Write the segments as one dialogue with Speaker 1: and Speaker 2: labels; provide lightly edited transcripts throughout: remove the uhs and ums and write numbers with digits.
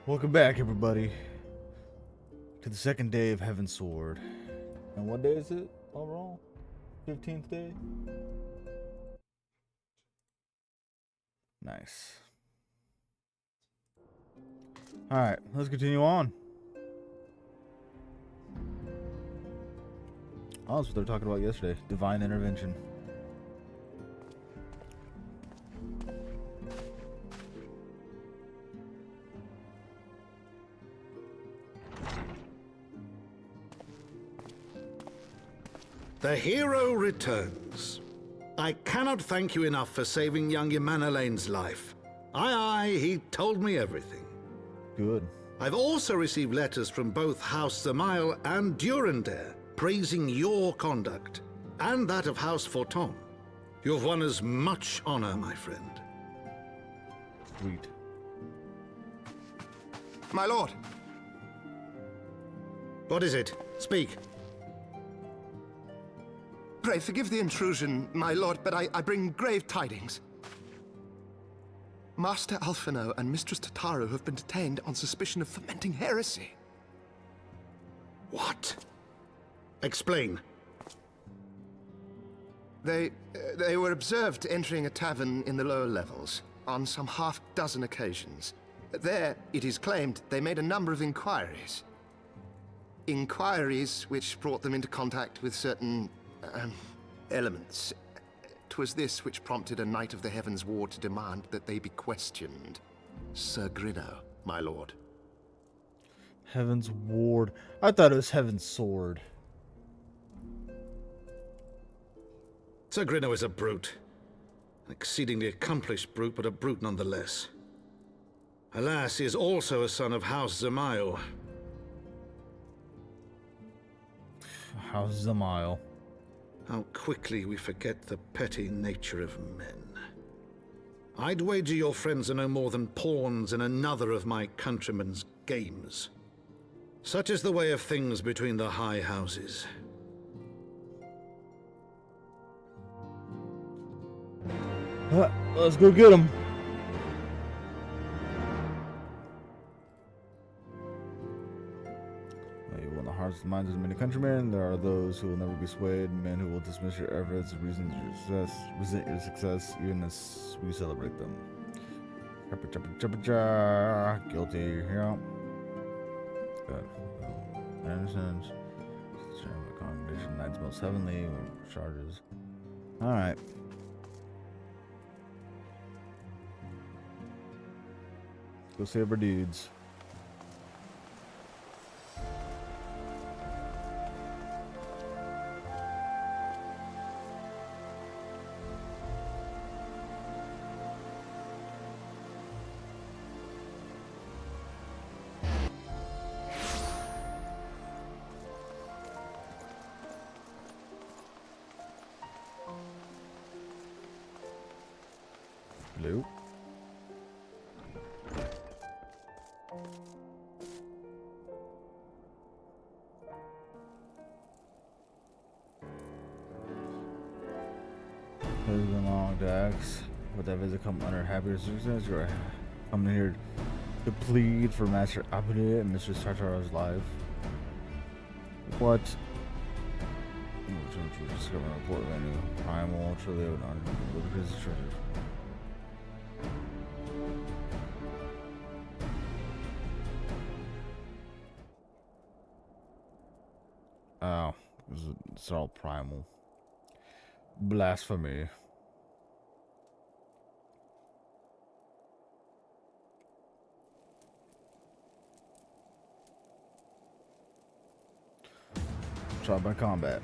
Speaker 1: Welcome back, everybody, to the second day of Heavensward. And what day is it overall? 15th day? Nice. Alright, let's continue on. Oh, that's what they were talking about yesterday. Divine intervention.
Speaker 2: The hero returns. I cannot thank you enough for saving young Emanalane's life. Aye, he told me everything.
Speaker 1: Good.
Speaker 2: I've also received letters from both House Zamail and Durandare praising your conduct, and that of House Forton. You have won us much honor, my friend.
Speaker 1: Sweet.
Speaker 3: My lord.
Speaker 2: What is it? Speak.
Speaker 3: Pray forgive the intrusion, my lord, but I bring grave tidings. Master Alphino and Mistress Tataru have been detained on suspicion of fomenting heresy.
Speaker 2: What? Explain.
Speaker 3: They were observed entering a tavern in the lower levels on some half-dozen occasions. There, it is claimed, they made a number of inquiries. Inquiries which brought them into contact with certain elements. 'Twas this which prompted a Knight of the Heavensward to demand that they be questioned. Sir Grinno, my lord.
Speaker 1: Heavensward. I thought it was Heavensword.
Speaker 2: Sir Grinno is a brute. An exceedingly accomplished brute, but a brute nonetheless. Alas, he is also a son of House Zamail.
Speaker 1: How's the mile?
Speaker 2: How quickly we forget the petty nature of men. I'd wager your friends are no more than pawns in another of my countrymen's games. Such is the way of things between the high houses.
Speaker 1: Let's go get him. You won the hearts and minds of many countrymen. There are those who will never be swayed, men who will dismiss your efforts, resent your success, even as we celebrate them. Guilty, yeah. Good. Innocence. The congregation knights most heavenly charges. Alright. Go save our dudes. Hello. Moving along, Dax. With that visit come under happier circumstances, you are coming here to plead for Master Abide and Mistress Tartaro's life. What? Discover a report venue. Primal, Trilio, Ludicrous treasure. Oh, it's all primal. Blasphemy. Trial by combat.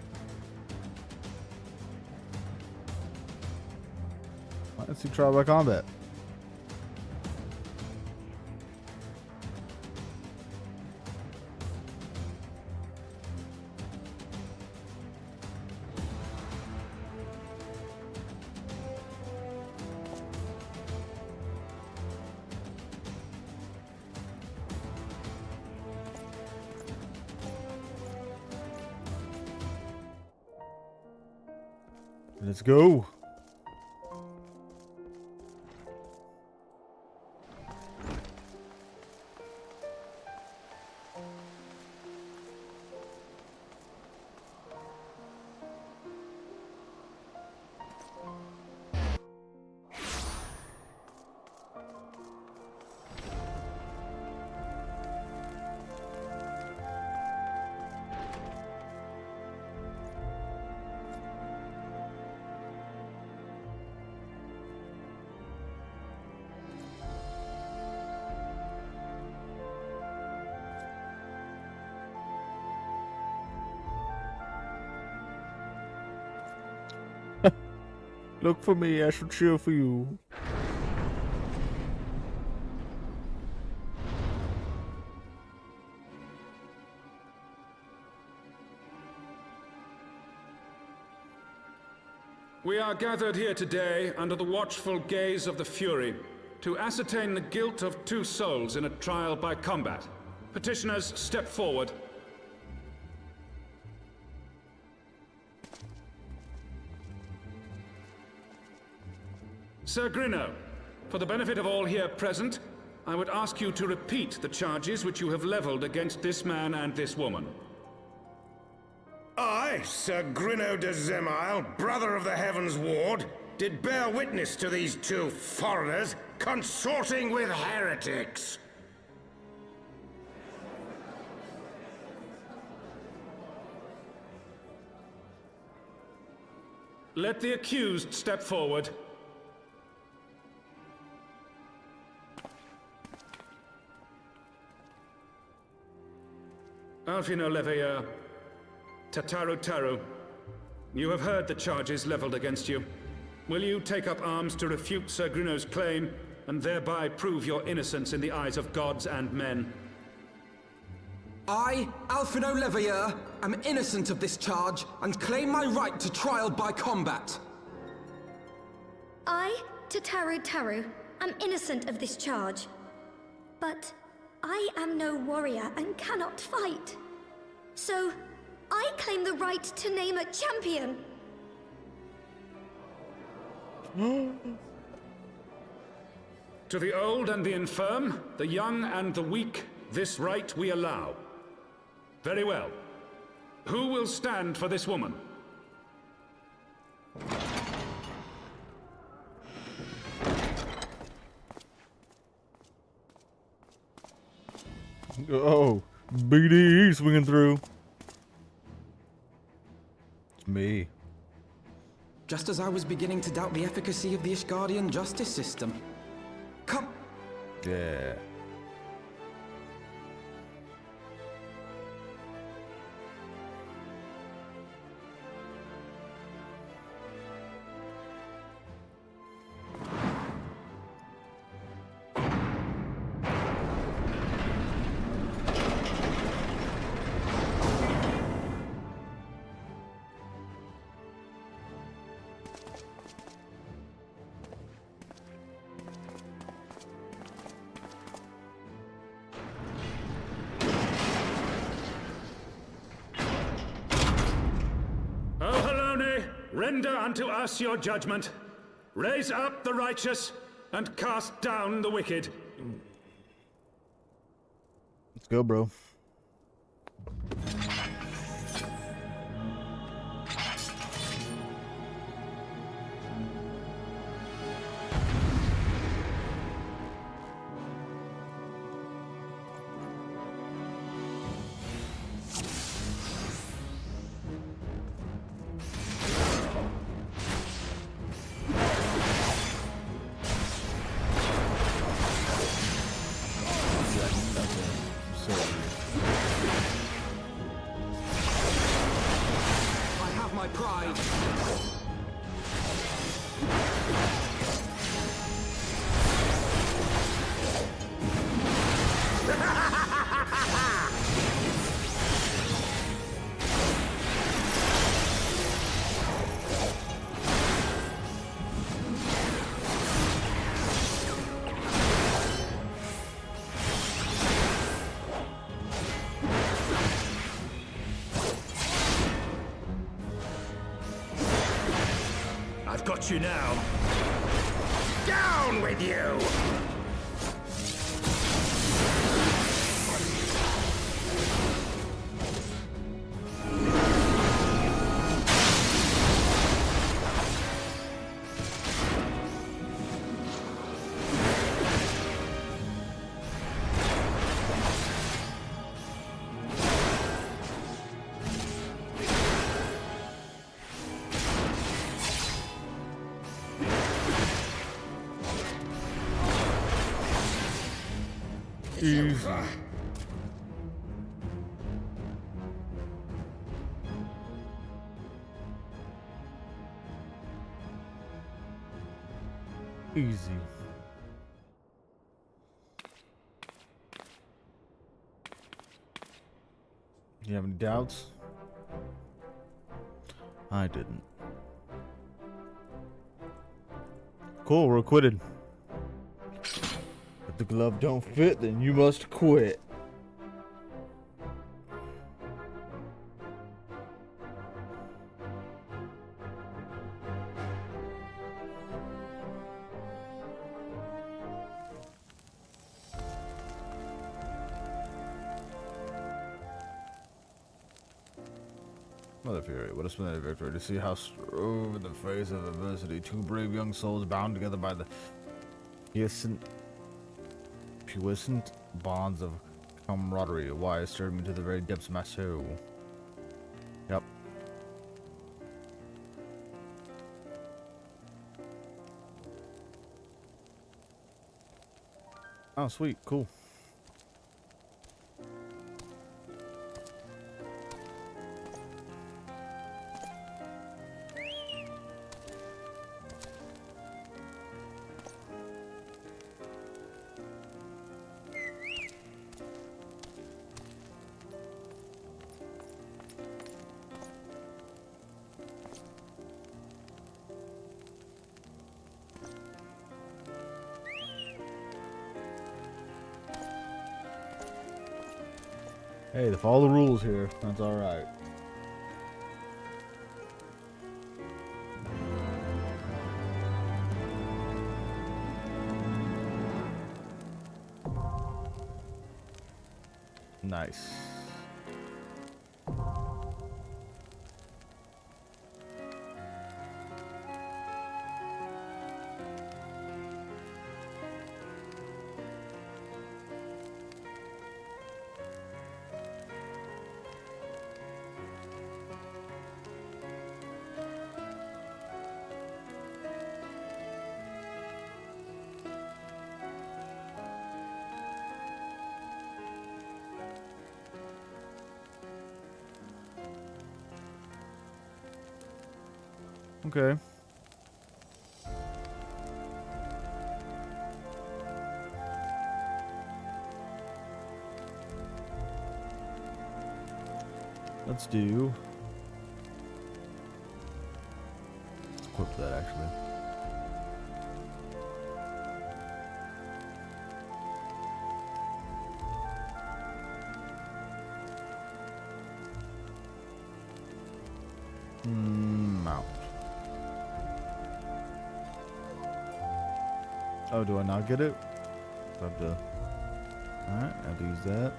Speaker 1: Let's see trial by combat. Let's go. Look for me, I shall cheer for you.
Speaker 4: We are gathered here today under the watchful gaze of the Fury to ascertain the guilt of 2 souls in a trial by combat. Petitioners, step forward. Sir Grinno, for the benefit of all here present, I would ask you to repeat the charges which you have leveled against this man and this woman.
Speaker 5: I, Sir Grinno de Zemile, brother of the Heavensward, did bear witness to these 2 foreigners consorting with heretics.
Speaker 4: Let the accused step forward. Alfino Leveilleur, Tataru, you have heard the charges leveled against you. Will you take up arms to refute Sir Grinno's claim, and thereby prove your innocence in the eyes of gods and men?
Speaker 6: I, Alfino Leveilleur, am innocent of this charge, and claim my right to trial by combat.
Speaker 7: I, Tataru, am innocent of this charge. But I am no warrior and cannot fight. So, I claim the right to name a champion.
Speaker 4: To the old and the infirm, the young and the weak, this right we allow. Very well. Who will stand for this woman?
Speaker 1: Oh, BD swinging through. It's me.
Speaker 6: Just as I was beginning to doubt the efficacy of the Ishgardian justice system. Come!
Speaker 1: Yeah.
Speaker 4: Render unto us your judgment. Raise up the righteous, and cast down the wicked.
Speaker 1: Let's go, bro.
Speaker 5: Got you now. Down with you!
Speaker 1: Easy. Easy. You have any doubts? I didn't. Cool, we're acquitted. If the glove don't fit, then you must quit. Mother Fury, what a splendid victory to see how over the face of adversity, two brave young souls bound together by the puissant bonds of camaraderie. Why stirred me to the very depths of my soul. Yep. Oh, sweet, cool. Hey, they follow the rules here. That's alright. Nice. Okay. Let's do. Let's equip that actually. Mount. Oh, do I not get it? I have to. Alright, I have to use that.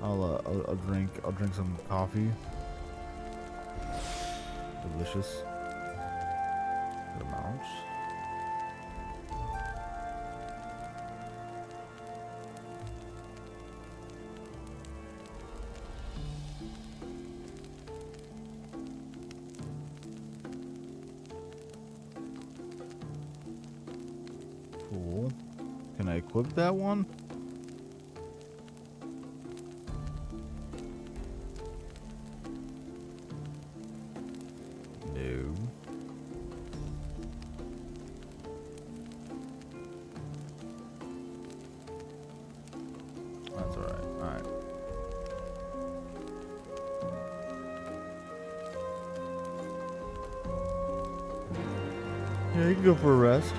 Speaker 1: I'll drink some coffee. Delicious. Good amounts. Cool. Can I equip that one? No. That's alright. Alright. Yeah, you can go for a rest.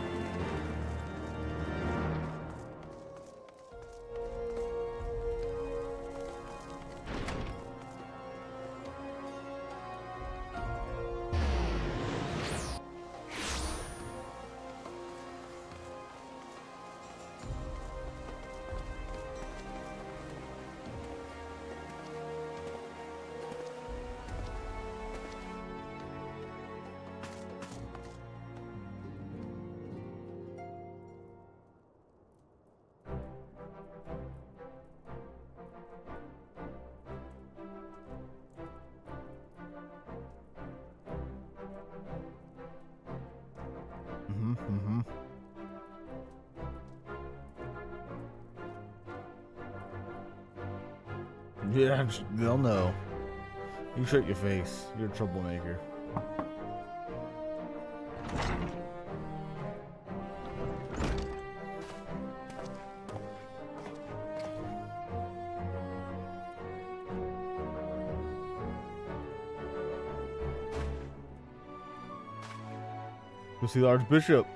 Speaker 1: Yeah, they'll know. You shut your face. You're a troublemaker. Go see the Archbishop.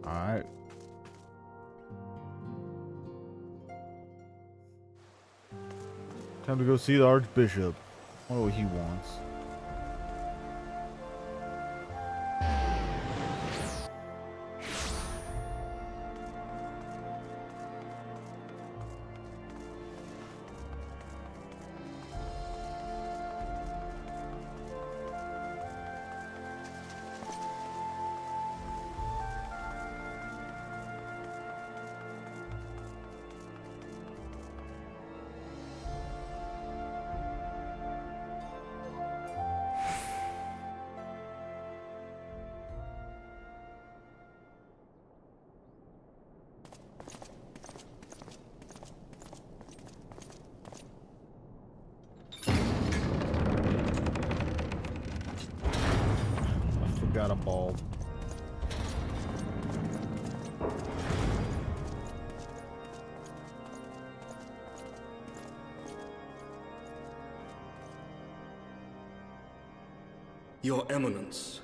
Speaker 1: Alright. Time to go see the Archbishop. I wonder what he wants. Got a ball.
Speaker 8: Your Eminence,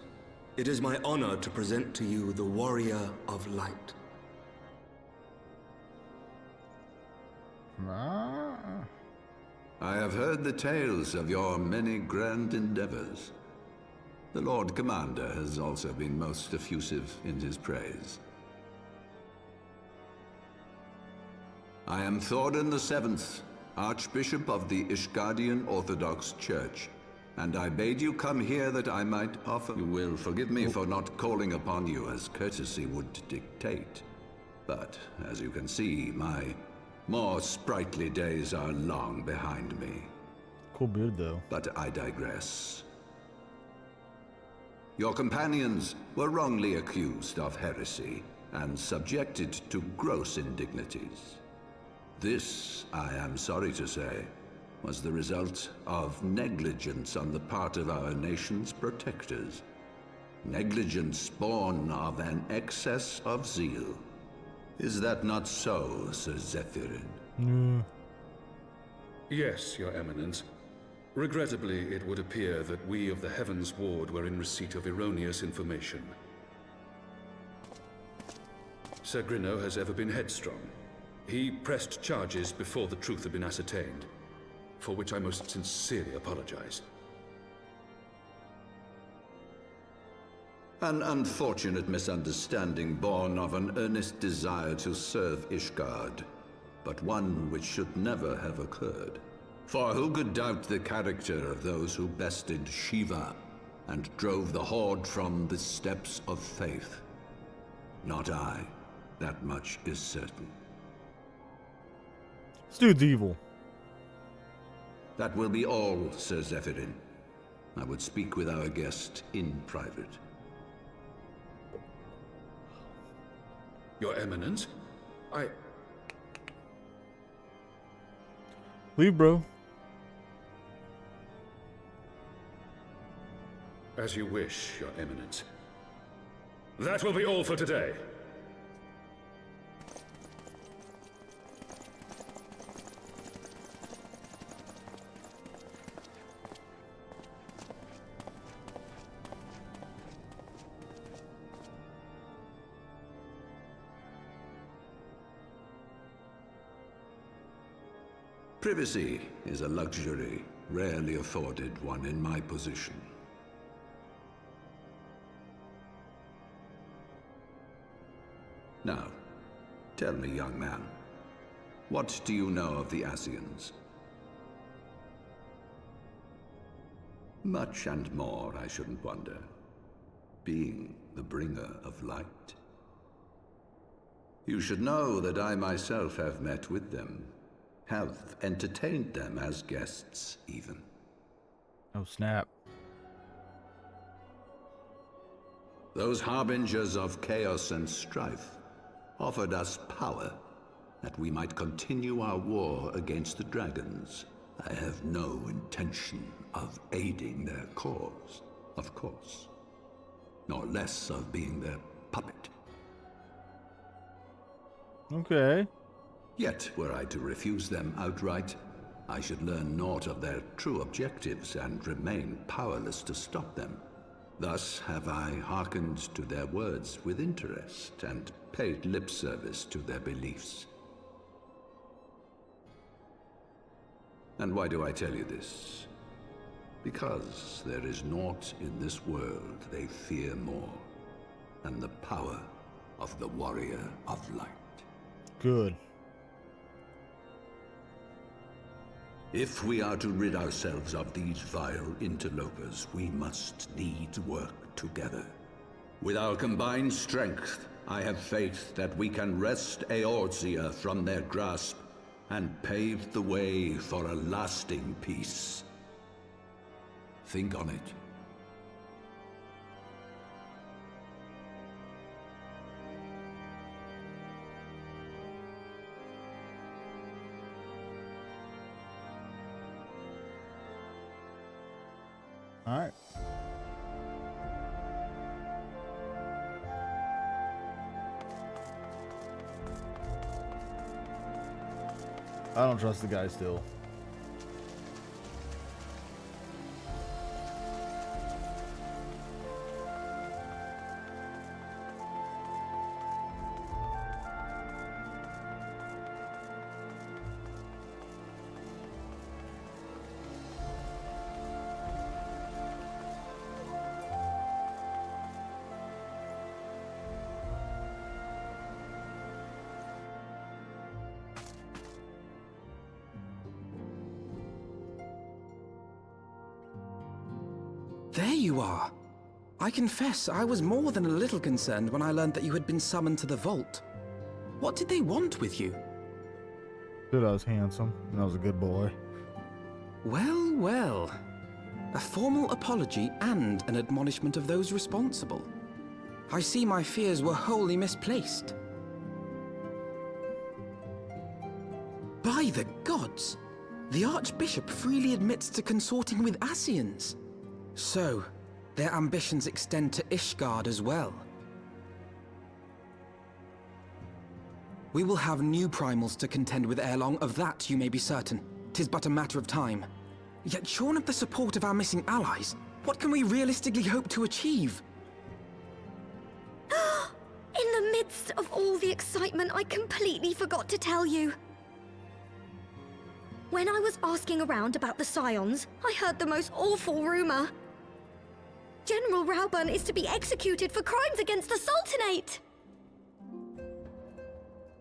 Speaker 8: it is my honor to present to you the Warrior of Light.
Speaker 9: I have heard the tales of your many grand endeavors. The Lord Commander has also been most effusive in his praise. I am Thorin VII, Archbishop of the Ishgardian Orthodox Church, and I bade you come here that I might offer... You will forgive me for not calling upon you as courtesy would dictate. But, as you can see, my more sprightly days are long behind me.
Speaker 1: Cool beard, though.
Speaker 9: But I digress. Your companions were wrongly accused of heresy and subjected to gross indignities. This, I am sorry to say, was the result of negligence on the part of our nation's protectors. Negligence born of an excess of zeal. Is that not so, Sir Zephyrin?
Speaker 4: Yes, Your Eminence. Regrettably, it would appear that we of the Heavensward were in receipt of erroneous information. Sir Grinno has ever been headstrong. He pressed charges before the truth had been ascertained, for which I most sincerely apologize.
Speaker 9: An unfortunate misunderstanding born of an earnest desire to serve Ishgard, but one which should never have occurred. For who could doubt the character of those who bested Shiva and drove the Horde from the steps of faith? Not I. That much is certain.
Speaker 1: This dude's evil.
Speaker 9: That will be all, Sir Zephyrin. I would speak with our guest in private.
Speaker 4: Your Eminence,
Speaker 1: Leave, bro.
Speaker 4: As you wish, Your Eminence. That will be all for today.
Speaker 9: Privacy is a luxury rarely afforded one in my position. Now, tell me, young man, what do you know of the Asians? Much and more, I shouldn't wonder, being the bringer of light. You should know that I myself have met with them, have entertained them as guests, even.
Speaker 1: Oh, snap.
Speaker 9: Those harbingers of chaos and strife offered us power that we might continue our war against the dragons. I have no intention of aiding their cause, of course. nor less of being their puppet.
Speaker 1: Okay.
Speaker 9: Yet, were I to refuse them outright, I should learn naught of their true objectives and remain powerless to stop them. Thus have I hearkened to their words with interest and paid lip service to their beliefs. And why do I tell you this? Because there is naught in this world they fear more than the power of the Warrior of Light.
Speaker 1: Good.
Speaker 9: If we are to rid ourselves of these vile interlopers, we must needs work together. With our combined strength, I have faith that we can wrest Eorzea from their grasp and pave the way for a lasting peace. Think on it.
Speaker 1: All right. I don't trust the guy still.
Speaker 6: There you are. I confess, I was more than a little concerned when I learned that you had been summoned to the vault. What did they want with you?
Speaker 1: Dude, I was handsome and I was a good boy.
Speaker 6: Well, well. A formal apology and an admonishment of those responsible. I see my fears were wholly misplaced. By the gods! The Archbishop freely admits to consorting with Ascians. So, their ambitions extend to Ishgard as well. We will have new primals to contend with ere long, of that you may be certain. 'Tis but a matter of time. Yet shorn of the support of our missing allies, what can we realistically hope to achieve?
Speaker 7: In the midst of all the excitement, I completely forgot to tell you. When I was asking around about the Scions, I heard the most awful rumor. General Rauburn is to be executed for crimes against the Sultanate!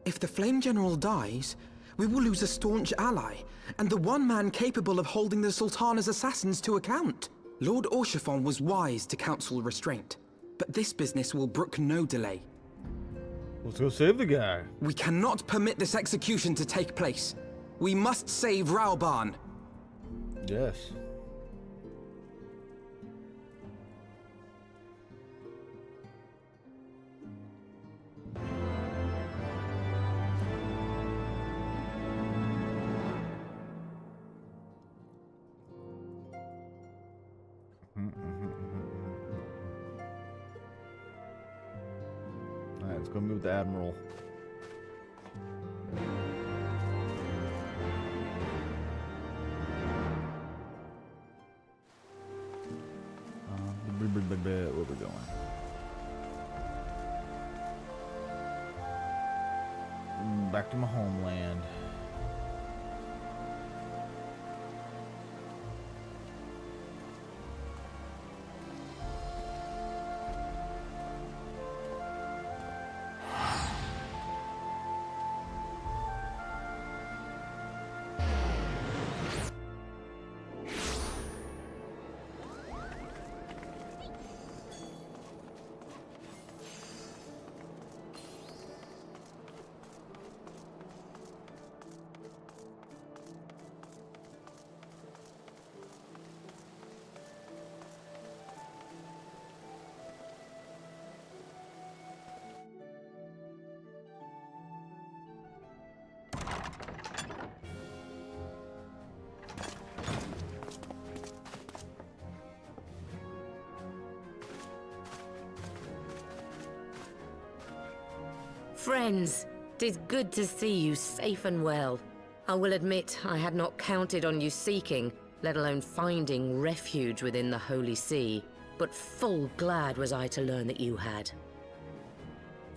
Speaker 6: If the Flame General dies, we will lose a staunch ally, and the one man capable of holding the Sultana's assassins to account. Lord Orshafon was wise to counsel restraint, but this business will brook no delay.
Speaker 1: Let's go save the guy.
Speaker 6: We cannot permit this execution to take place. We must save Rauburn.
Speaker 1: Yes. Alright, let's go meet with the Admiral. Where we going? Back to my homeland.
Speaker 10: Friends, 'tis good to see you safe and well. I will admit I had not counted on you seeking, let alone finding refuge within the Holy See, but full glad was I to learn that you had.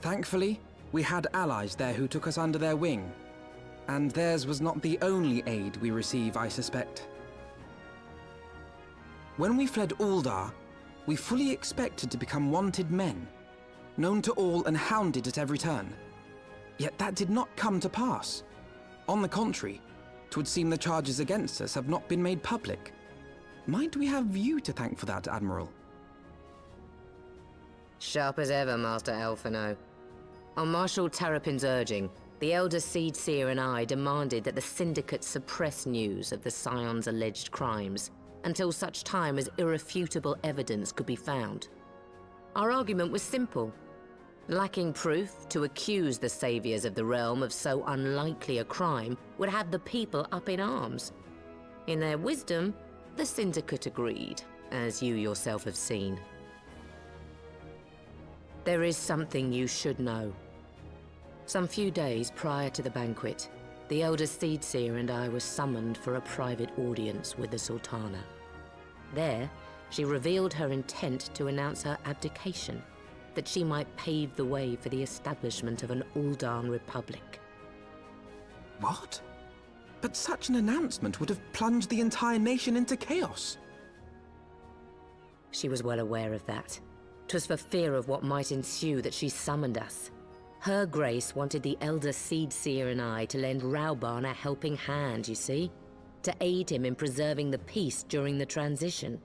Speaker 6: Thankfully, we had allies there who took us under their wing. And theirs was not the only aid we receive, I suspect. When we fled Uldar, we fully expected to become wanted men, known to all and hounded at every turn. Yet that did not come to pass. On the contrary, 'twould seem the charges against us have not been made public. Might we have you to thank for that, Admiral?
Speaker 10: Sharp as ever, Master Alphino. On Marshal Terrapin's urging, the Elder Seedseer and I demanded that the Syndicate suppress news of the Scion's alleged crimes until such time as irrefutable evidence could be found. Our argument was simple. Lacking proof, to accuse the saviors of the realm of so unlikely a crime would have the people up in arms. In their wisdom, the Syndicate agreed, as you yourself have seen. There is something you should know. Some few days prior to the banquet, the Elder Seedseer and I were summoned for a private audience with the Sultana. There, she revealed her intent to announce her abdication, that she might pave the way for the establishment of an Uldan Republic.
Speaker 6: What? But such an announcement would have plunged the entire nation into chaos.
Speaker 10: She was well aware of that. 'Twas for fear of what might ensue that she summoned us. Her Grace wanted the Elder Seedseer and I to lend Rauban a helping hand, you see? To aid him in preserving the peace during the transition.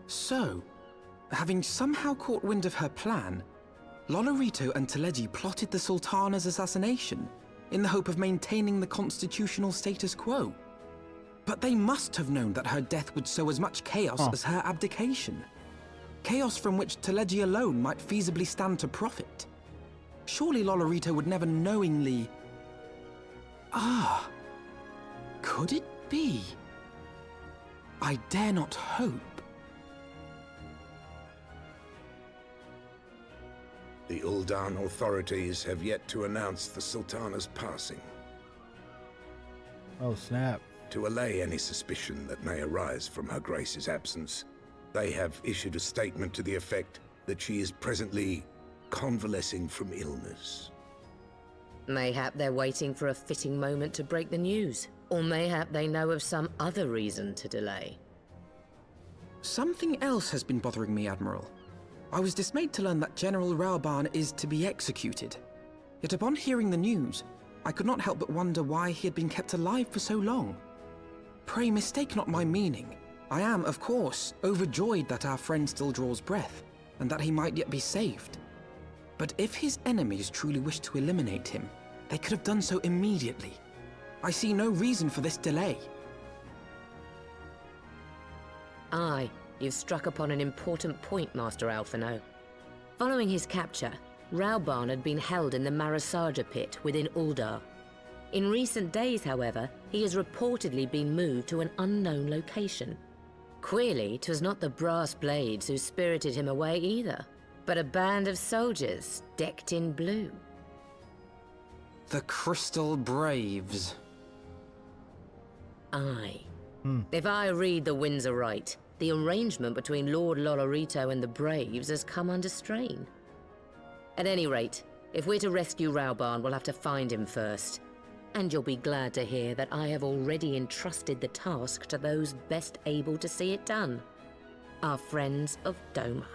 Speaker 6: So, having somehow caught wind of her plan, Lolorito and Teleji plotted the Sultana's assassination in the hope of maintaining the constitutional status quo. But they must have known that her death would sow as much chaos as her abdication. Chaos from which Teleji alone might feasibly stand to profit. Surely Lolorito would never knowingly... Could it be? I dare not hope.
Speaker 5: The Uldan authorities have yet to announce the Sultana's passing.
Speaker 1: Oh, snap.
Speaker 5: To allay any suspicion that may arise from Her Grace's absence, they have issued a statement to the effect that she is presently convalescing from illness.
Speaker 10: Mayhap they're waiting for a fitting moment to break the news. Or mayhap they know of some other reason to delay.
Speaker 6: Something else has been bothering me, Admiral. I was dismayed to learn that General Rauban is to be executed. Yet upon hearing the news, I could not help but wonder why he had been kept alive for so long. Pray mistake not my meaning. I am, of course, overjoyed that our friend still draws breath, and that he might yet be saved. But if his enemies truly wished to eliminate him, they could have done so immediately. I see no reason for this delay.
Speaker 10: Aye, you've struck upon an important point, Master Alphino. Following his capture, Rauban had been held in the Marasaja pit within Uldar. In recent days, however, he has reportedly been moved to an unknown location. Queerly, 'twas not the Brass Blades who spirited him away either, but a band of soldiers decked in blue.
Speaker 6: The Crystal Braves.
Speaker 10: Aye. If I read the winds aright, the arrangement between Lord Lolorito and the Braves has come under strain. At any rate, if we're to rescue Rauban, we'll have to find him first. And you'll be glad to hear that I have already entrusted the task to those best able to see it done. Our friends of Doma.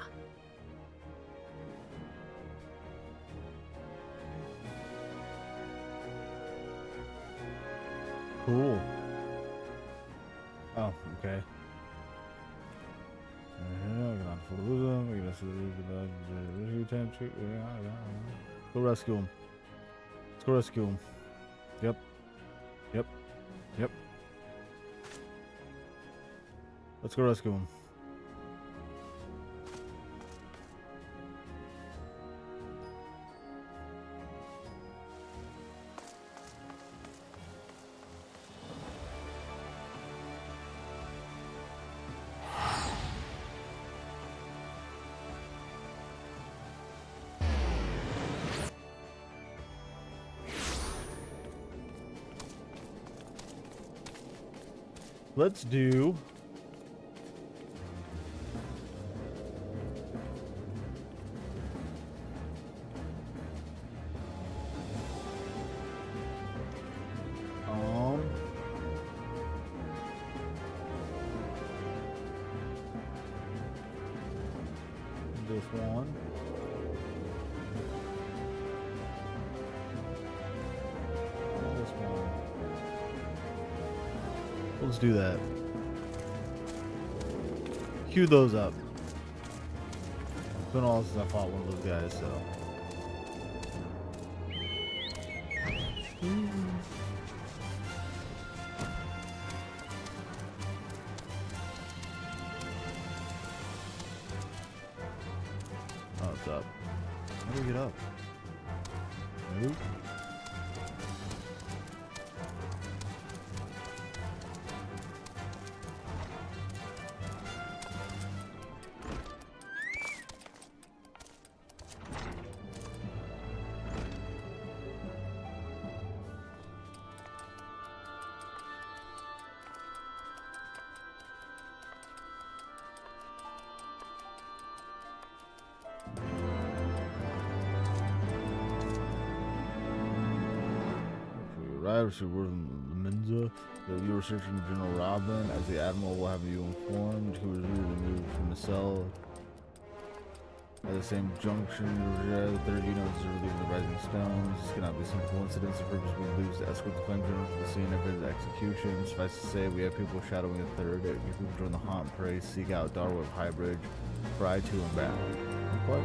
Speaker 1: Cool. Oh, okay. Go rescue him. Let's go rescue him. Yep. Yep. Yep. Let's go rescue him. Let's do. This one. This one. Let's do that. Cue those up. It's been all since I fought one of those guys, so. Oh, it's up. How do we get up? Nope. She was in the Menza. You were searching General Robin. As the Admiral will have you informed. He was removed from the cell. At the same junction, the third unit was relieving the Rising Stones. This cannot be some coincidence. The purpose we believes to escort the Flame General to the scene of his execution. Suffice to say, we have people shadowing the third. You can join the haunt, prey, seek out Darwood High Bridge, fry to and back. What?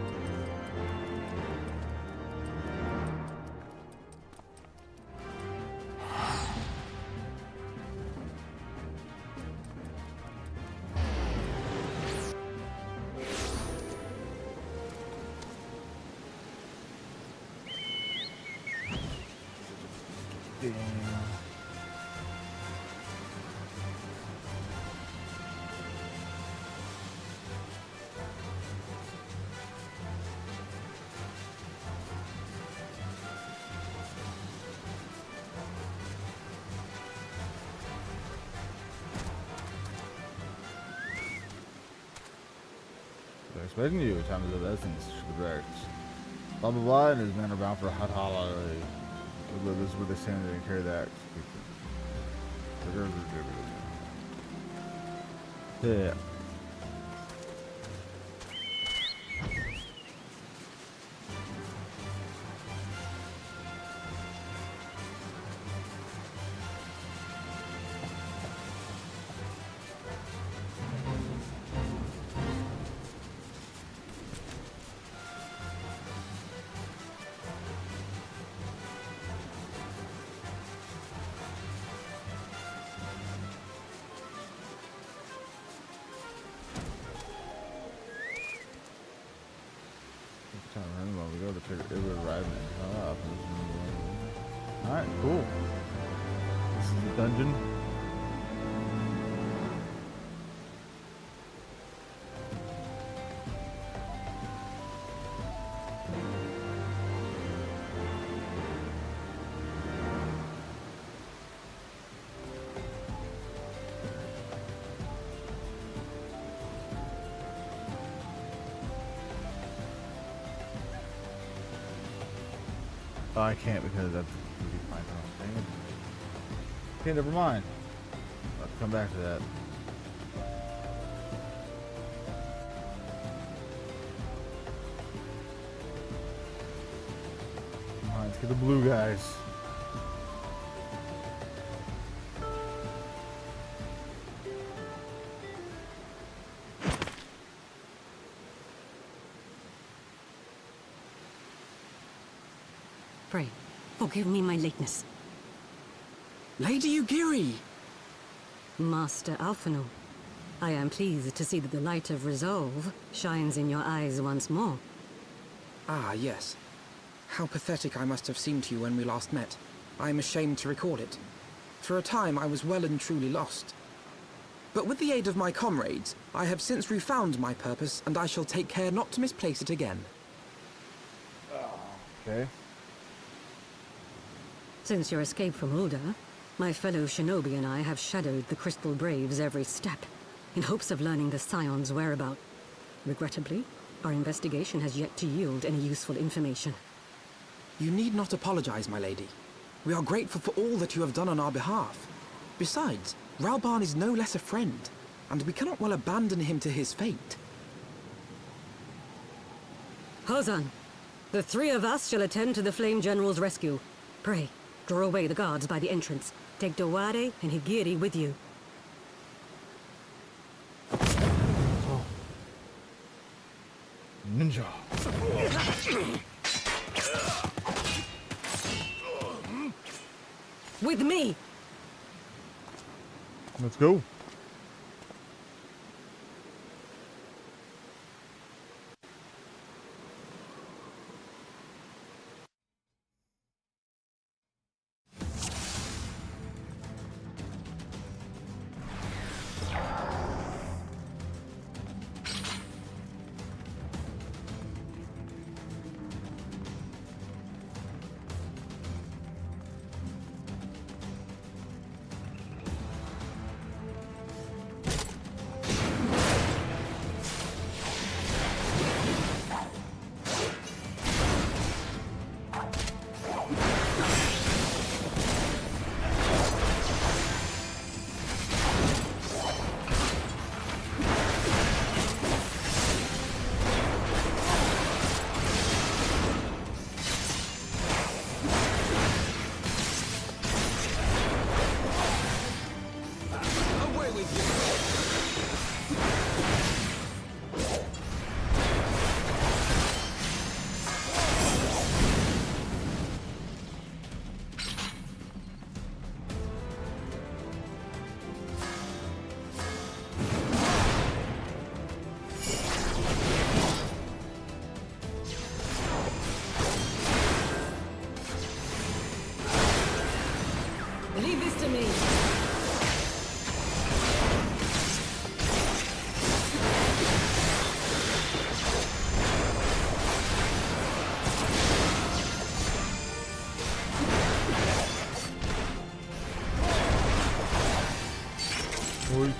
Speaker 1: Expecting you, time is of essence, correct. Blah blah blah, and his men are bound for a hot holiday. This is where they stand and carry that. Yeah. We go to pick it would arrive up. Alright, cool. This is the dungeon. Oh, I can't because that's my thing. Okay, never mind. I'll come back to that. Alright, let's get the blue guys.
Speaker 11: Pray, forgive me my lateness.
Speaker 6: Lady Ugiri!
Speaker 11: Master Alphino, I am pleased to see that the light of resolve shines in your eyes once more.
Speaker 6: Ah, yes. How pathetic I must have seemed to you when we last met. I am ashamed to recall it. For a time, I was well and truly lost. But with the aid of my comrades, I have since refound my purpose, and I shall take care not to misplace it again.
Speaker 1: Okay.
Speaker 11: Since your escape from Ulda, My fellow shinobi and I have shadowed the Crystal Braves every step, in hopes of learning the Scion's whereabouts. Regrettably, our investigation has yet to yield any useful information.
Speaker 6: You need not apologize, my lady. We are grateful for all that you have done on our behalf. Besides, Ralban is no less a friend, and we cannot well abandon him to his fate.
Speaker 11: Hozan, the three of us shall attend to the Flame General's rescue. Pray, draw away the guards by the entrance. Take Dowade and Higiri with you.
Speaker 1: Ninja.
Speaker 11: With me!
Speaker 1: Let's go.
Speaker 11: Leave this to me.
Speaker 1: Oi.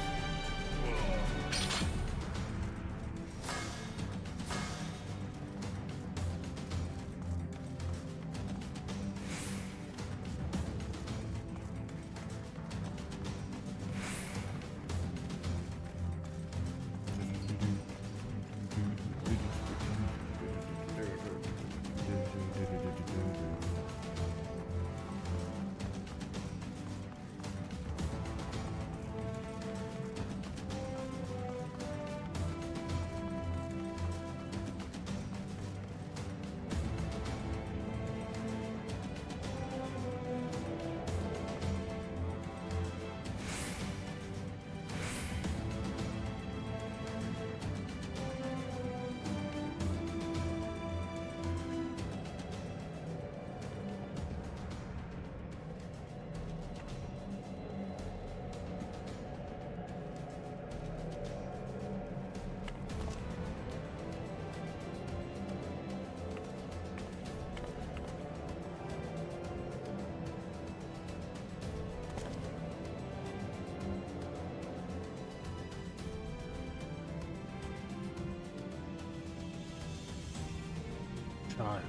Speaker 1: Child.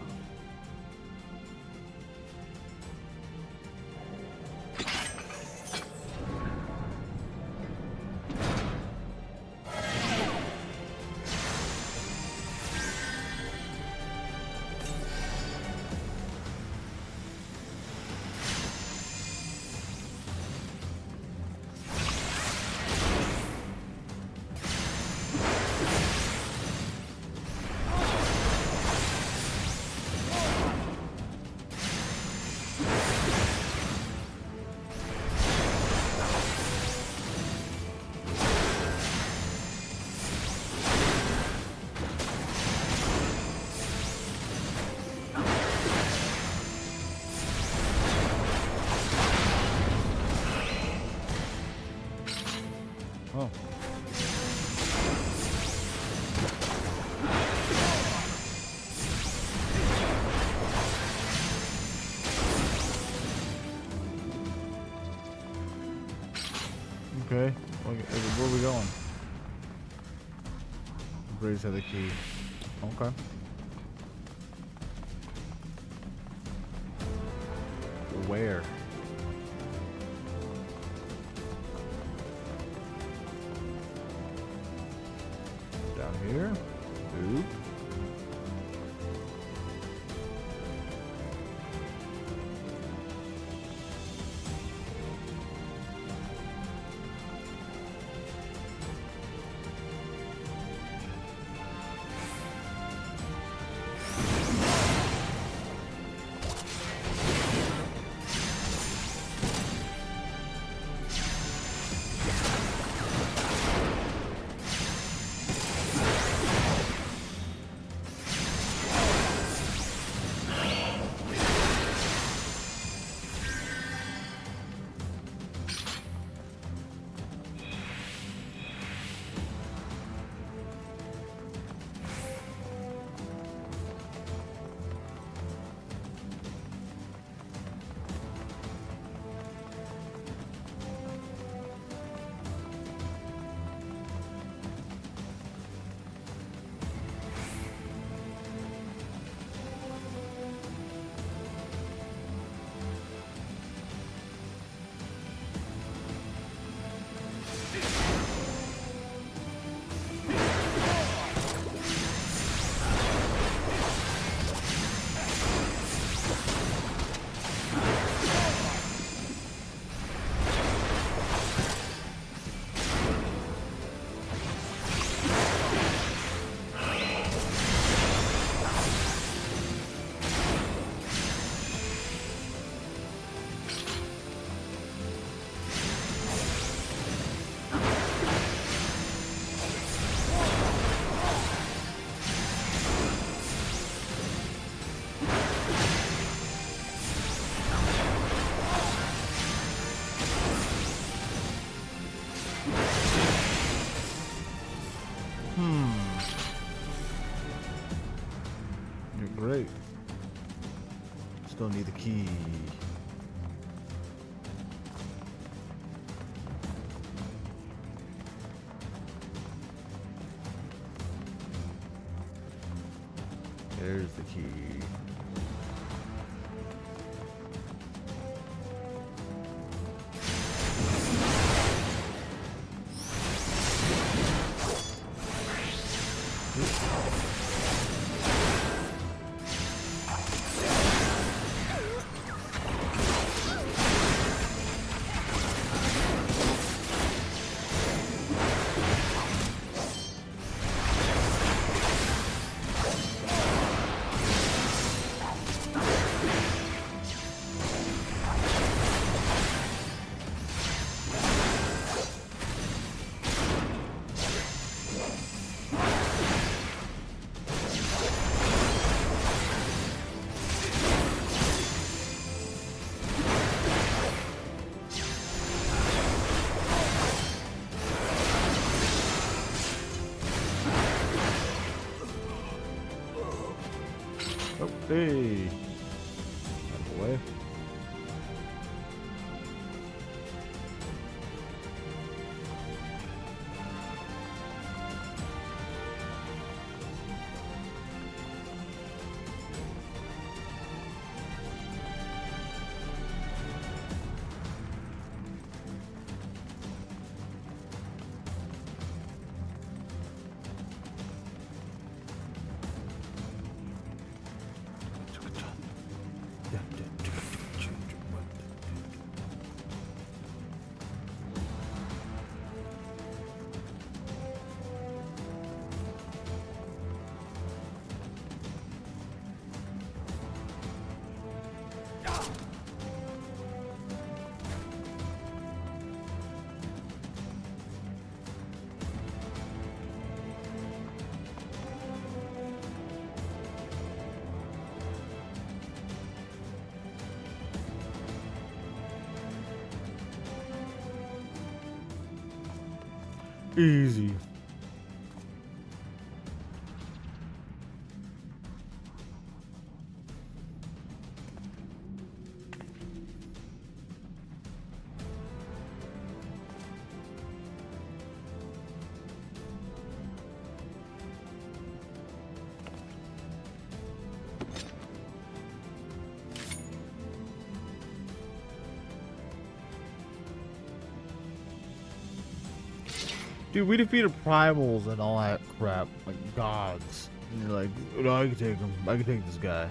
Speaker 1: Okay. Where are we going? Braves have the key. Okay. Where? Down here? Oop. You're great. Still need the key. There's the key. Oh, hey. Out of the way. Easy. Dude, we defeated primals and all that crap, like gods. And you're like, no, I can take him. I can take this guy.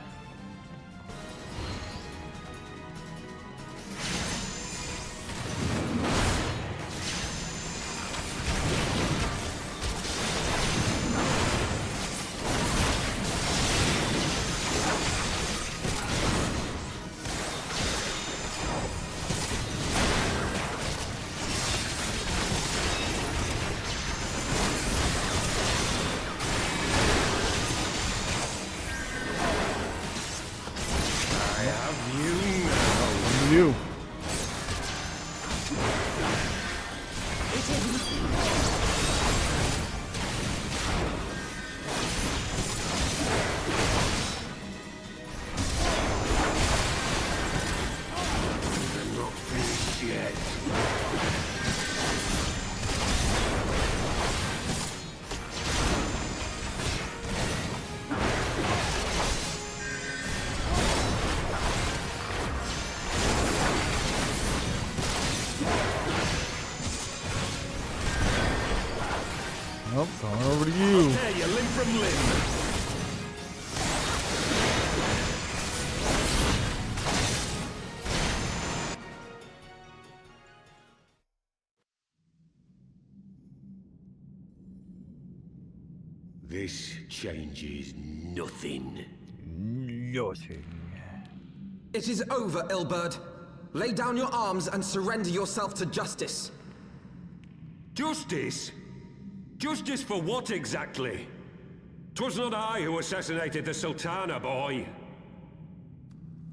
Speaker 1: You. Nope, going over to you.
Speaker 12: Tear you limb from limb. This changes nothing.
Speaker 1: Nothing.
Speaker 6: It is over, Ilberd. Lay down your arms and surrender yourself to justice.
Speaker 12: Justice? Justice for what exactly? 'Twas not I who assassinated the Sultana, boy.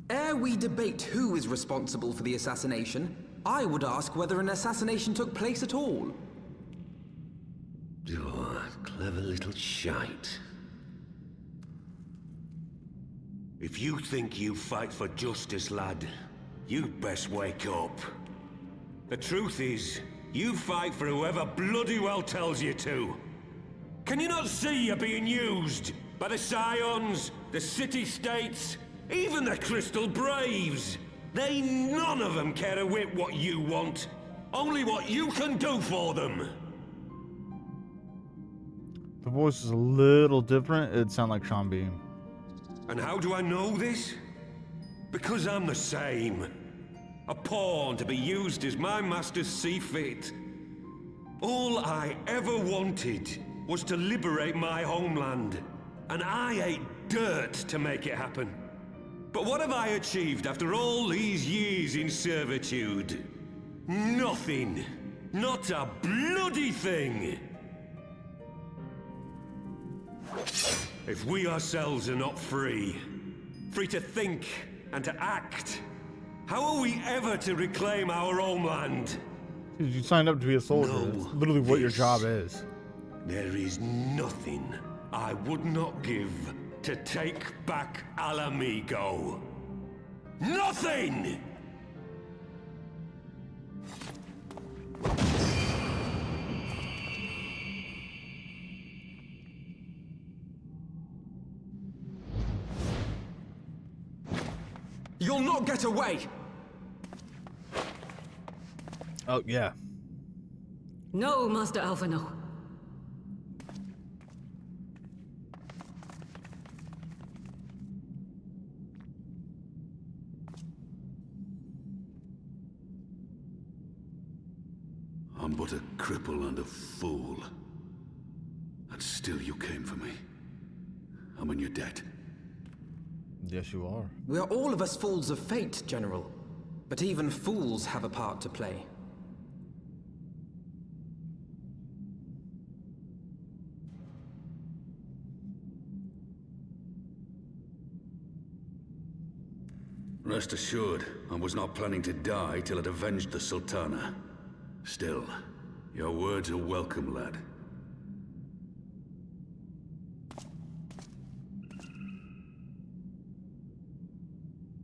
Speaker 6: Ere we debate who is responsible for the assassination, I would ask whether an assassination took place at all.
Speaker 12: Oh, clever little shite. If you think you fight for justice, lad, you'd best wake up. The truth is, you fight for whoever bloody well tells you to. Can you not see you're being used? By the Scions, the City-States, even the Crystal Braves? They none of them care a whit what you want. Only what you can do for them.
Speaker 1: The voice is a little different. It'd sound like Sean Bean.
Speaker 12: And how do I know this? Because I'm the same. A pawn to be used as my masters see fit. All I ever wanted was to liberate my homeland. And I ate dirt to make it happen. But what have I achieved after all these years in servitude? Nothing. Not a bloody thing. If we ourselves are not free to think and to act, how are we ever to reclaim our homeland?
Speaker 1: Dude, you signed up to be a soldier.
Speaker 12: No,
Speaker 1: that's literally what your job is.
Speaker 12: There is nothing I would not give to take back Alamigo. Nothing!
Speaker 6: You'll not get away!
Speaker 1: Oh, yeah.
Speaker 11: No, Master Alphino.
Speaker 9: I'm but a cripple and a fool. And still you came for me. I'm in your debt.
Speaker 1: Yes, you are.
Speaker 6: We are all of us fools of fate, General. But even fools have a part to play.
Speaker 9: Rest assured, I was not planning to die till I'd avenged the Sultana. Still, your words are welcome, lad.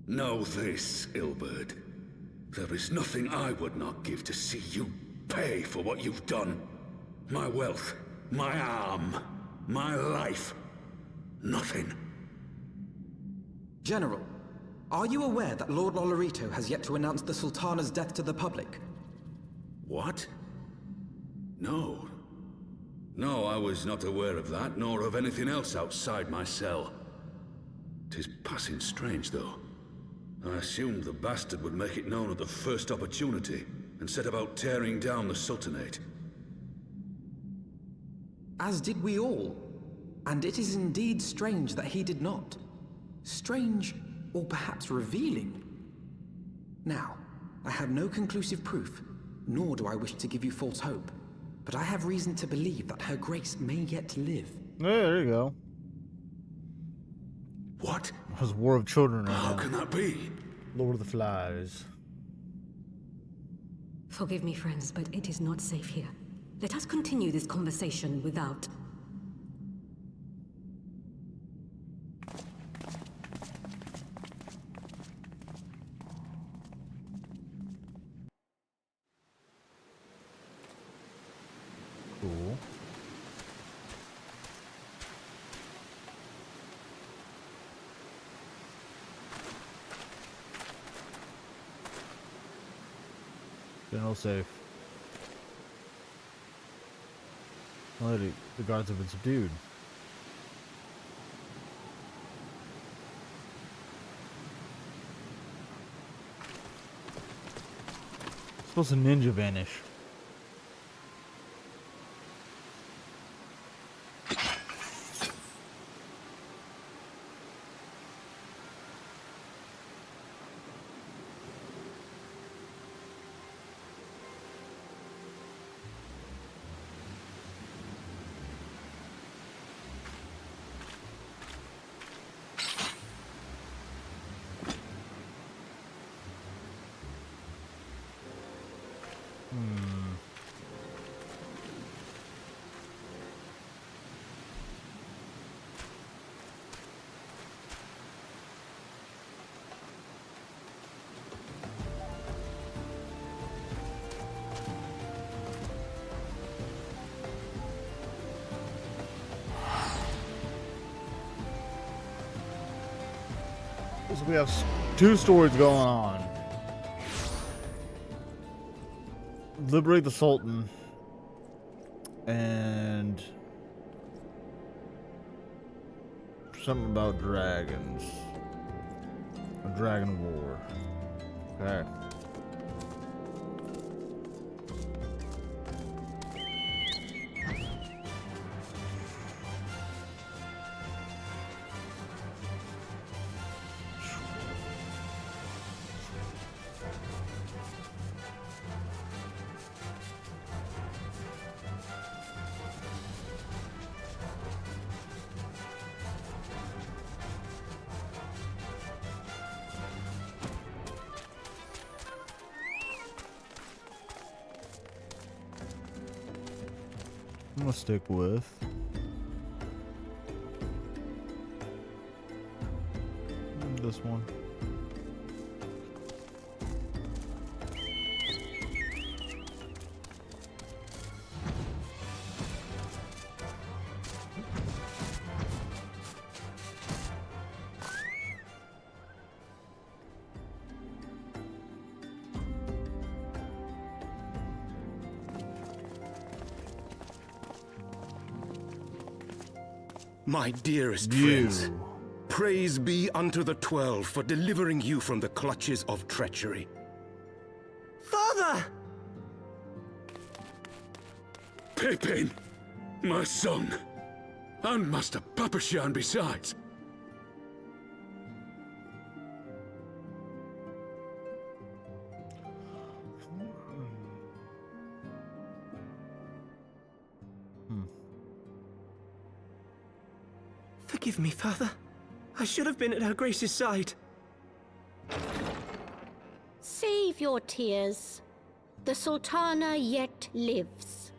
Speaker 9: Know this, Ilberd. There is nothing I would not give to see you pay for what you've done. My wealth, my arm, my life. Nothing.
Speaker 6: General, are you aware that Lord Lolorito has yet to announce the Sultana's death to the public?
Speaker 9: What? No.
Speaker 13: No, I was not aware of that, nor of anything else outside my cell. 'Tis passing strange, though. I assumed the bastard would make it known at the first opportunity, and set about tearing down the Sultanate.
Speaker 6: As did we all. And it is indeed strange that he did not. Strange, or perhaps revealing. Now, I have no conclusive proof, nor do I wish to give you false hope. But I have reason to believe that Her Grace may yet live.
Speaker 1: Yeah, there you go.
Speaker 13: What?
Speaker 1: It was War of Children right
Speaker 13: How
Speaker 1: now.
Speaker 13: can that be?
Speaker 1: Lord of the Flies.
Speaker 11: Forgive me, friends, but it is not safe here. Let us continue this conversation without...
Speaker 1: Cool. General safe. Already, the guards have been subdued. Supposed to ninja vanish. So we have two stories going on. Liberate the Sultan and something about dragons. A dragon war. Okay. I'm gonna stick with this one.
Speaker 14: My dearest friends, praise be unto the 12 for delivering you from the clutches of treachery.
Speaker 11: Father!
Speaker 13: Pippin! My son! And Master Papashan besides!
Speaker 15: Forgive me, Father. I should have been at Her Grace's side.
Speaker 16: Save your tears. The Sultana yet lives.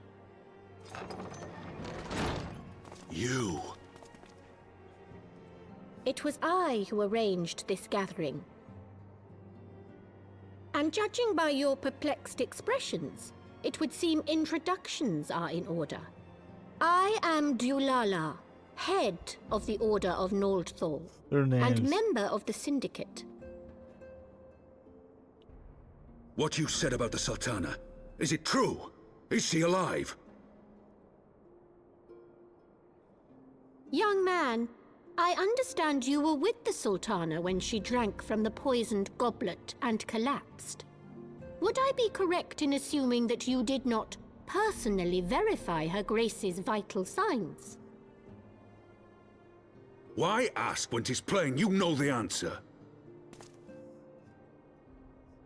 Speaker 13: You!
Speaker 16: It was I who arranged this gathering. And judging by your perplexed expressions, it would seem introductions are in order. I am Dulala, head of the Order of Noldthal, and member of the Syndicate.
Speaker 13: What you said about the Sultana, is it true? Is she alive?
Speaker 16: Young man, I understand you were with the Sultana when she drank from the poisoned goblet and collapsed. Would I be correct in assuming that you did not personally verify Her Grace's vital signs?
Speaker 13: Why ask when 'tis plain you know the answer?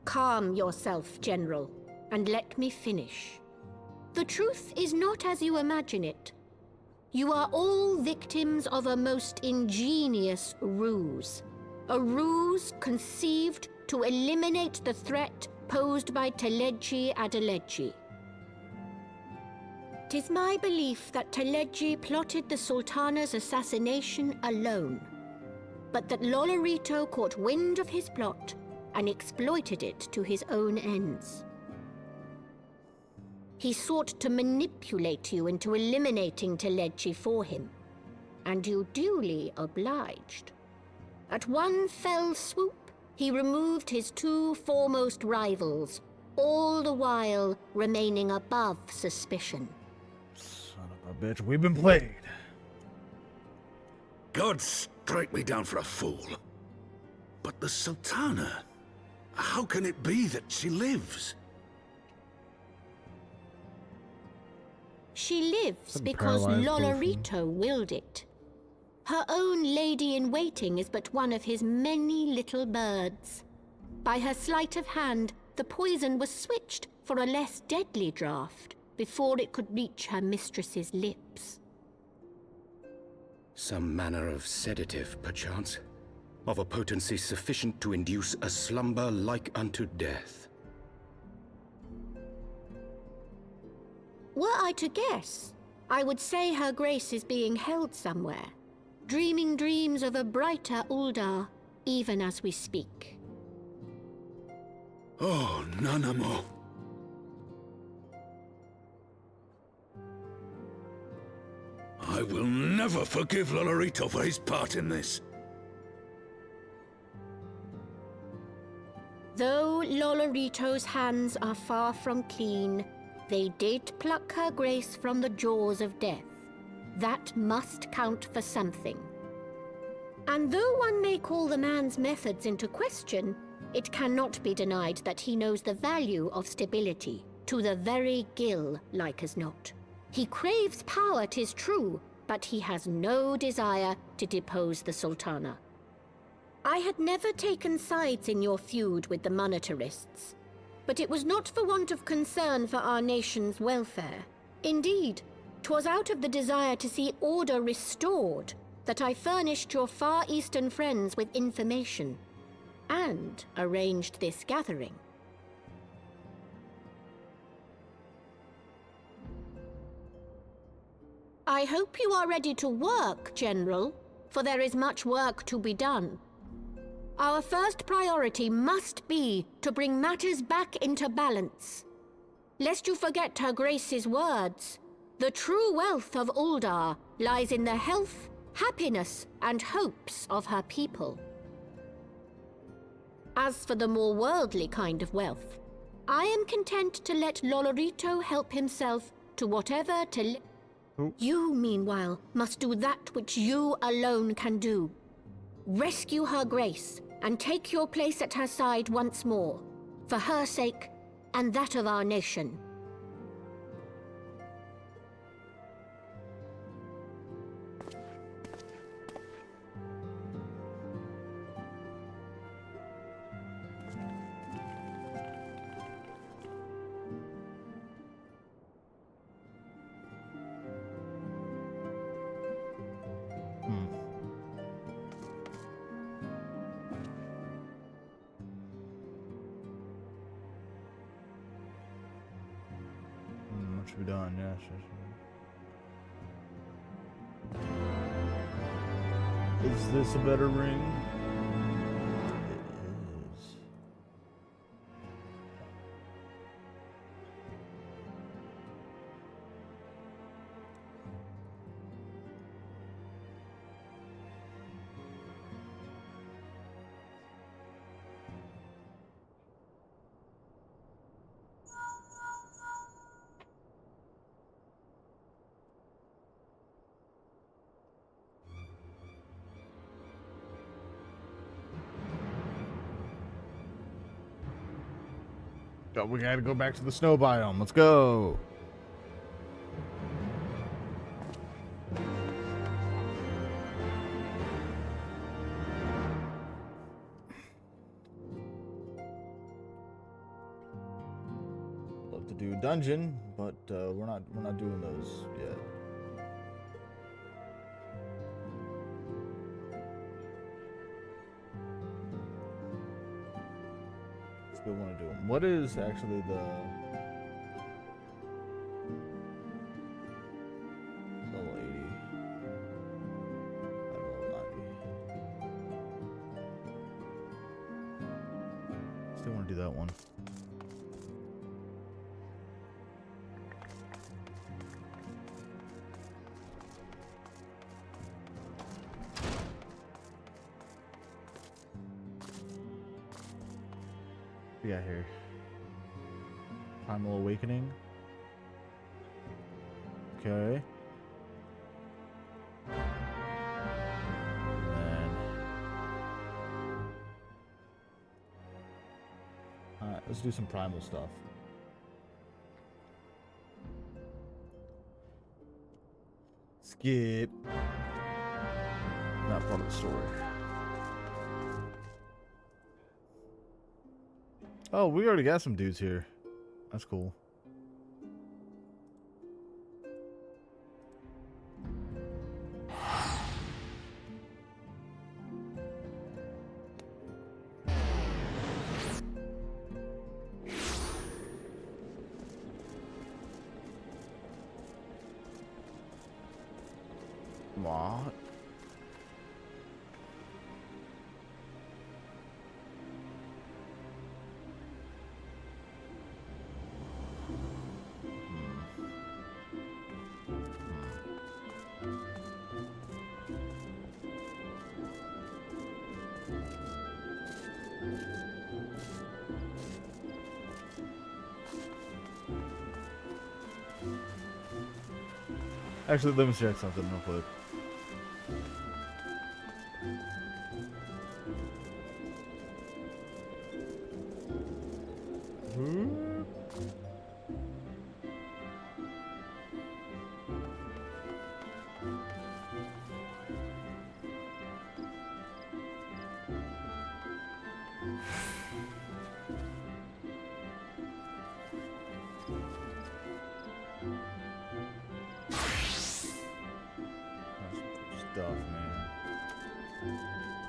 Speaker 16: Calm yourself, General, and let me finish. The truth is not as you imagine it. You are all victims of a most ingenious ruse. A ruse conceived to eliminate the threat posed by Teleji Adeleji. 'Tis my belief that Teleji plotted the Sultana's assassination alone, but that Lolorito caught wind of his plot and exploited it to his own ends. He sought to manipulate you into eliminating Teleji for him, and you duly obliged. At one fell swoop, he removed his two foremost rivals, all the while remaining above suspicion.
Speaker 1: Son of a bitch, we've been played.
Speaker 13: God strike me down for a fool. But the Sultana, how can it be that she lives?
Speaker 16: She lives
Speaker 1: Some
Speaker 16: because
Speaker 1: paralyzed
Speaker 16: Lolorito willed it. Her own lady-in-waiting is but one of his many little birds. By her sleight of hand, the poison was switched for a less deadly draught before it could reach her mistress's lips.
Speaker 14: Some manner of sedative, perchance, of a potency sufficient to induce a slumber like unto death.
Speaker 16: Were I to guess, I would say Her Grace is being held somewhere, dreaming dreams of a brighter Uldar, even as we speak.
Speaker 13: Oh, Nanamo. I will never forgive Lolorito for his part in this.
Speaker 16: Though Lolorito's hands are far from clean, they did pluck Her Grace from the jaws of death. That must count for something. And though one may call the man's methods into question, it cannot be denied that he knows the value of stability, to the very gill, like as not. He craves power, 'tis true, but he has no desire to depose the Sultana. I had never taken sides in your feud with the monetarists, but it was not for want of concern for our nation's welfare. Indeed, 'twas out of the desire to see order restored that I furnished your Far Eastern friends with information, and arranged this gathering. I hope you are ready to work, General, for there is much work to be done. Our first priority must be to bring matters back into balance. Lest you forget Her Grace's words, the true wealth of Uldar lies in the health, happiness, and hopes of her people. As for the more worldly kind of wealth, I am content to let Lolorito help himself to whatever You, meanwhile, must do that which you alone can do. Rescue Her Grace and take your place at her side once more, for her sake and that of our nation.
Speaker 1: What should be done? Yeah, sure. Is this a better ring? It is. we gotta go back to the snow biome. Let's go. Love to do a dungeon, but we're not doing those yet. Still want to do them. What is actually the level 80? Level 90. Still want to do that one. Yeah, here. Primal Awakening. Okay. And then... Alright, let's do some primal stuff. Skip. Not part of the story. Oh, we already got some dudes here. That's cool. What? Actually, let me check something real quick. Stuff, man.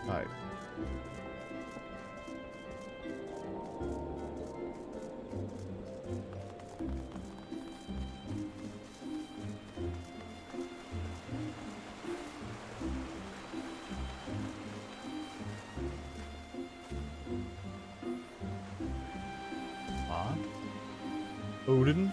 Speaker 1: Alright. Odin?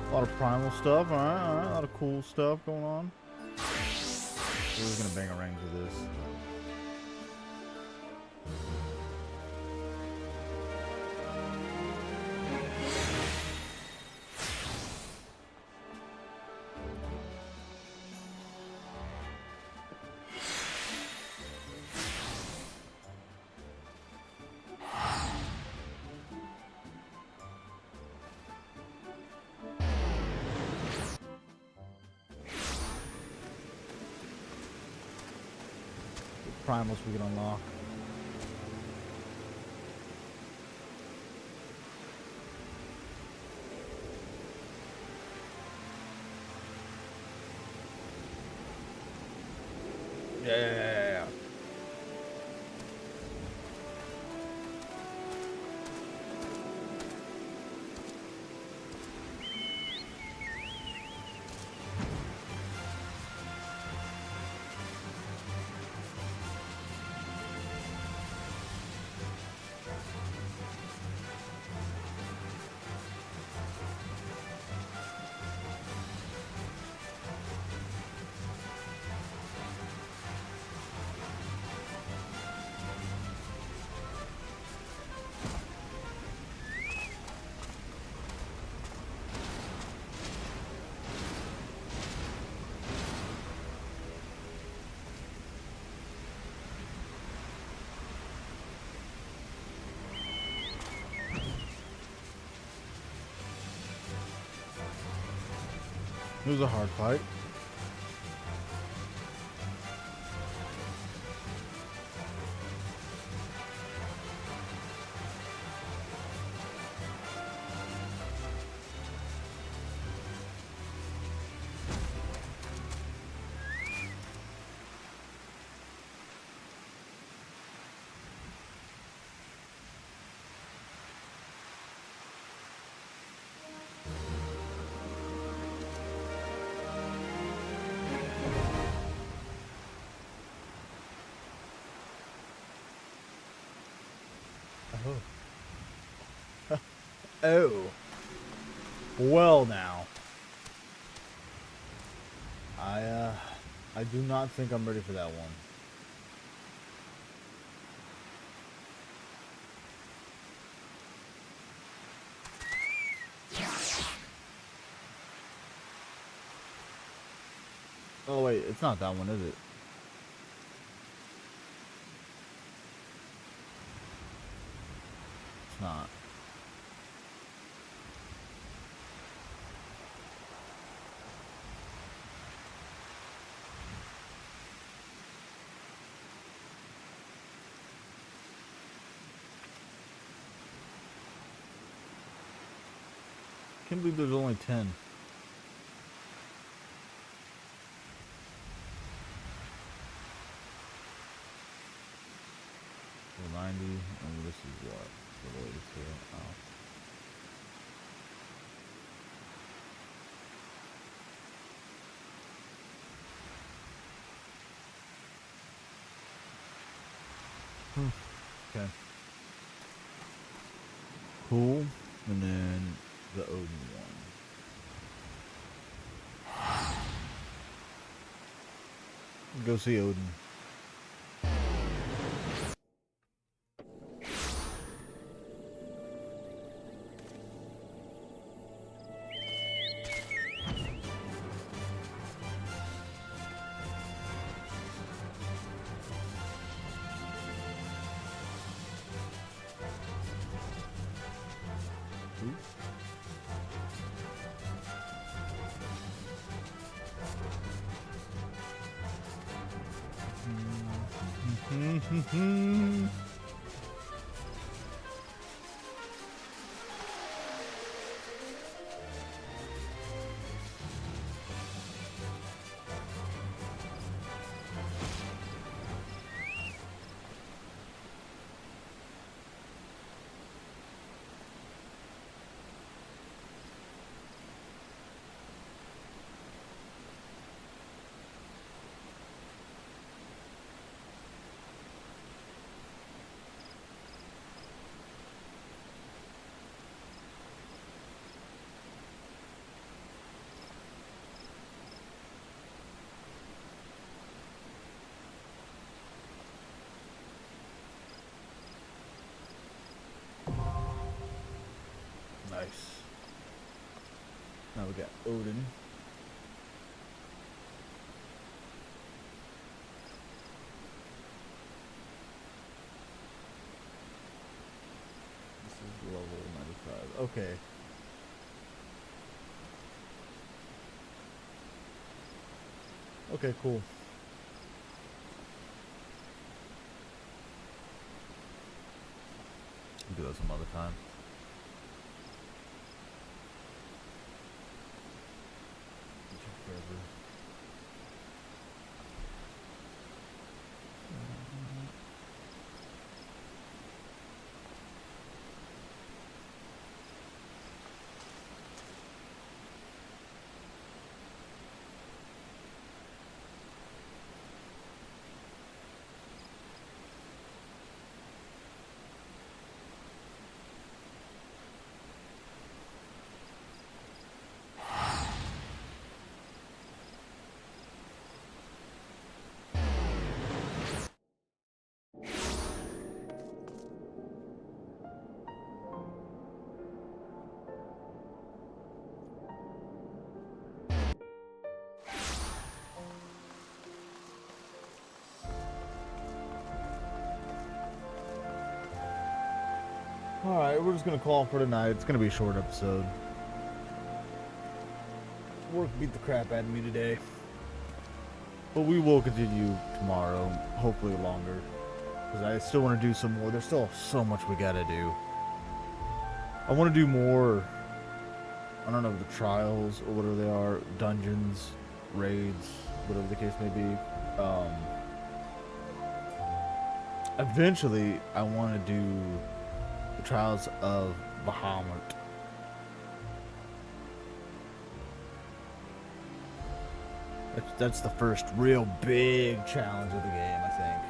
Speaker 1: A lot of primal stuff, alright, a lot of cool stuff going on. We're gonna bang a range with this. Primals we can unlock. Yeah. It was a hard fight. Oh. Well now. I do not think I'm ready for that one. Oh wait, it's not that one, is it? It's not. Can't believe there's only 10. So 90, and this is what? The latest here. Oh. Okay. Cool. And then the Odin one. Go see Odin. Nice. Now we got Odin. This is level 95. Okay. Okay, cool. We'll do that some other time. Forever. Alright, we're just gonna call it for tonight. It's gonna be a short episode. Work beat the crap out of me today. But we will continue tomorrow, hopefully longer. Because I still want to do some more. There's still so much we gotta do. I want to do more, I don't know, the trials or whatever they are, dungeons, raids, whatever the case may be. Eventually, I want to do the trials of Bahamut. That's the first real big challenge of the game, I think.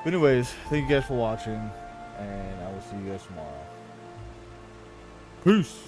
Speaker 1: But anyways, thank you guys for watching, and I will see you guys tomorrow. Peace!